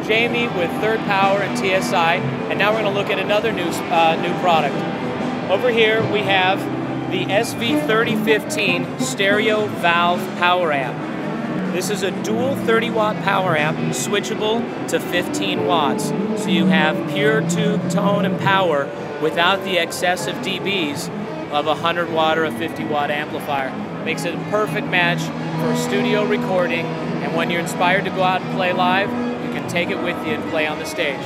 Jamie with Third Power and TSI, and now we're going to look at another new product. Over here we have the SV3015 stereo valve power amp. This is a dual 30-watt power amp, switchable to 15 watts. So you have pure tube tone and power without the excessive dBs of a 100-watt or a 50-watt amplifier. Makes it a perfect match for studio recording, and when you're inspired to go out and play live, you can take it with you and play on the stage.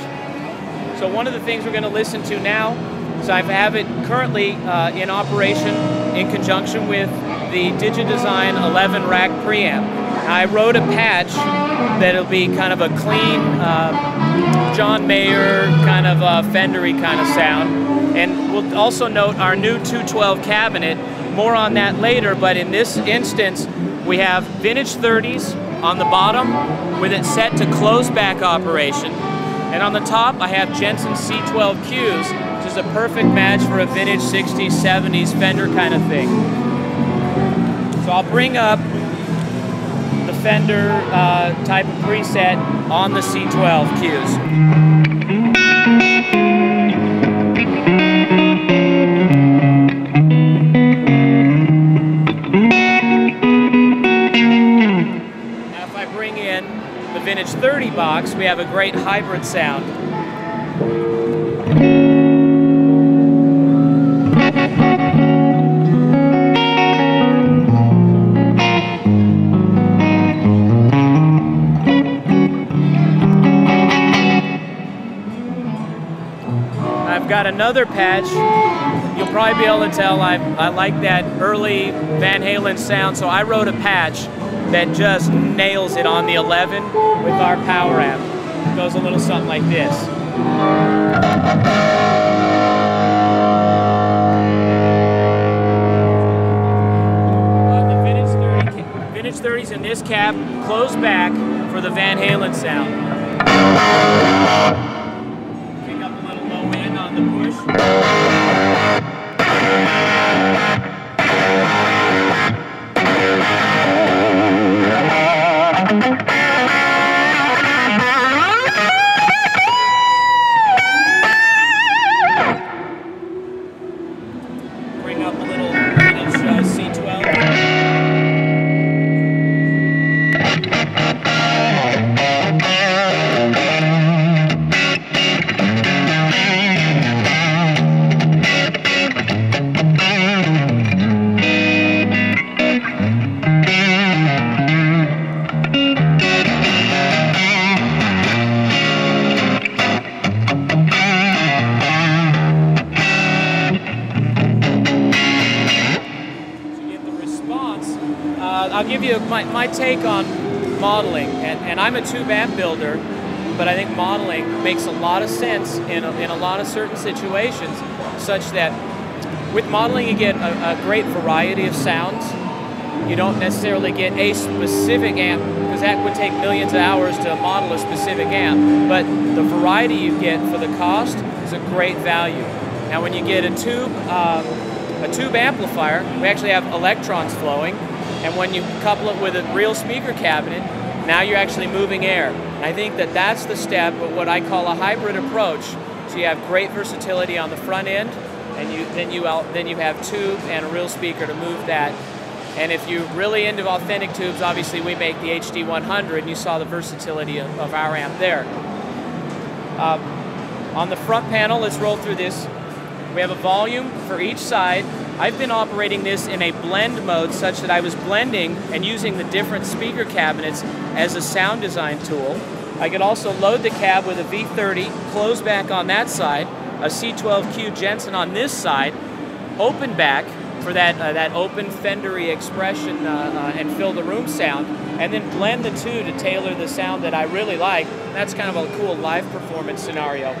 So one of the things we're going to listen to now, so I have it currently in operation in conjunction with the DigiDesign 11 rack preamp. I wrote a patch that'll be kind of a clean John Mayer kind of Fendery kind of sound. And we'll also note our new 212 cabinet. More on that later, but in this instance we have vintage 30s on the bottom with it set to close back operation. And on the top I have Jensen C12Qs, which is a perfect match for a vintage 60s, 70s Fender kind of thing. So I'll bring up the Fender type of preset on the C12Qs. Now if I bring in the vintage 30 box, we have a great hybrid sound. Got another patch. You'll probably be able to tell I like that early Van Halen sound, so I wrote a patch that just nails it on the 11 with our power amp. It goes a little something like this. The vintage 30s in this cab close back for the Van Halen sound. On the push. Bring up a little vintage C12. I'll give you my take on modeling, and I'm a tube amp builder, but I think modeling makes a lot of sense in a lot of certain situations, such that with modeling you get a great variety of sounds. You don't necessarily get a specific amp, because that would take millions of hours to model a specific amp, but the variety you get for the cost is a great value. Now when you get a tube amplifier, we actually have electrons flowing, and when you couple it with a real speaker cabinet, now you're actually moving air. And I think that that's the step of what I call a hybrid approach. So you have great versatility on the front end, and then you have tube and a real speaker to move that. And if you're really into authentic tubes, obviously we make the HD100, and you saw the versatility of our amp there. On the front panel, let's roll through this. We have a volume for each side. I've been operating this in a blend mode such that I was blending and using the different speaker cabinets as a sound design tool. I could also load the cab with a V30, close back on that side, a C12Q Jensen on this side, open back for that open Fendery expression and fill the room sound, and then blend the two to tailor the sound that I really like. That's kind of a cool live performance scenario.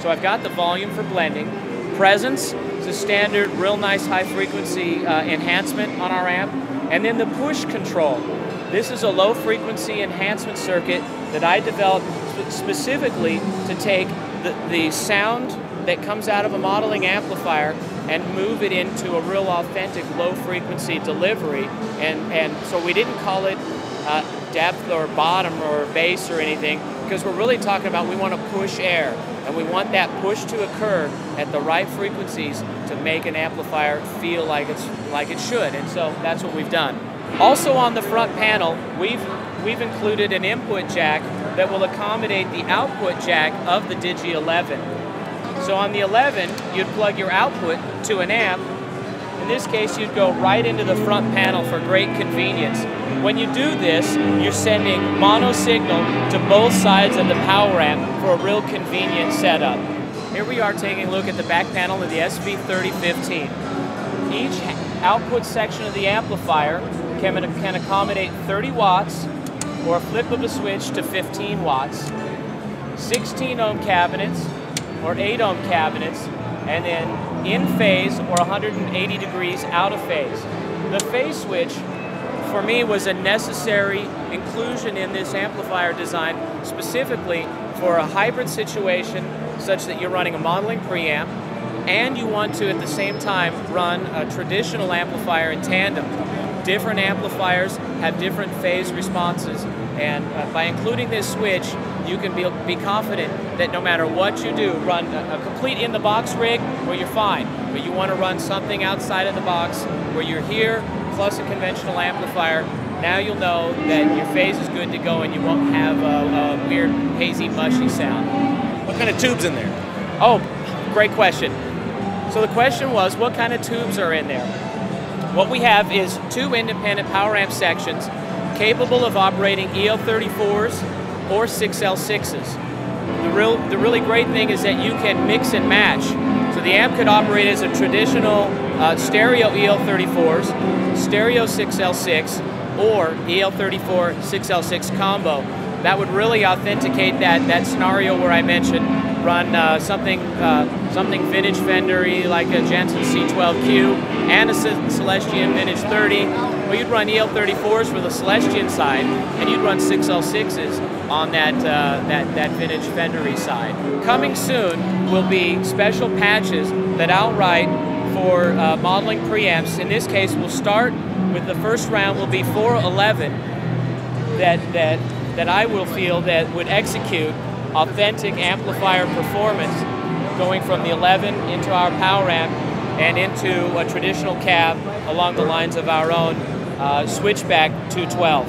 So I've got the volume for blending. Presence is a standard, real nice high frequency enhancement on our amp. And then the push control. This is a low frequency enhancement circuit that I developed specifically to take the sound that comes out of a modeling amplifier and move it into a real authentic low frequency delivery. And so we didn't call it depth or bottom or bass or anything, because we're really talking about we want to push air, and we want that push to occur at the right frequencies to make an amplifier feel like it should, and so that's what we've done. Also on the front panel, we've included an input jack that will accommodate the output jack of the Digi-11. So on the 11, you'd plug your output to an amp. In this case, you'd go right into the front panel for great convenience. When you do this, you're sending mono signal to both sides of the power amp for a real convenient setup. Here we are taking a look at the back panel of the SV3015. Each output section of the amplifier can accommodate 30 watts or a flip of a switch to 15 watts, 16 ohm cabinets or 8 ohm cabinets, and then in phase or 180 degrees out of phase. The phase switch for me was a necessary inclusion in this amplifier design, specifically for a hybrid situation such that you're running a modeling preamp and you want to at the same time run a traditional amplifier in tandem. Different amplifiers have different phase responses, and by including this switch, you can be confident that no matter what you do, run a complete in-the-box rig where you're fine, but you want to run something outside of the box where you're here plus a conventional amplifier. Now you'll know that your phase is good to go and you won't have a weird, hazy, mushy sound. What kind of tubes in there? Oh, great question. So the question was, what kind of tubes are in there? What we have is 2 independent power amp sections capable of operating EL34s or 6L6s. The really great thing is that you can mix and match. So the amp could operate as a traditional stereo EL34s, stereo 6L6, or EL34 6L6 combo. That would really authenticate that scenario where I mentioned run something vintage Fender-y like a Jensen C12Q and a Celestion Vintage 30. Well, you'd run EL34s for the Celestion side, and you'd run 6L6s on that vintage Fender-y side. Coming soon will be special patches that I'll write for modeling preamps. In this case, we'll start with the first round will be 411 that I will feel that would execute authentic amplifier performance going from the 11 into our power amp and into a traditional cab along the lines of our own Switchback 212.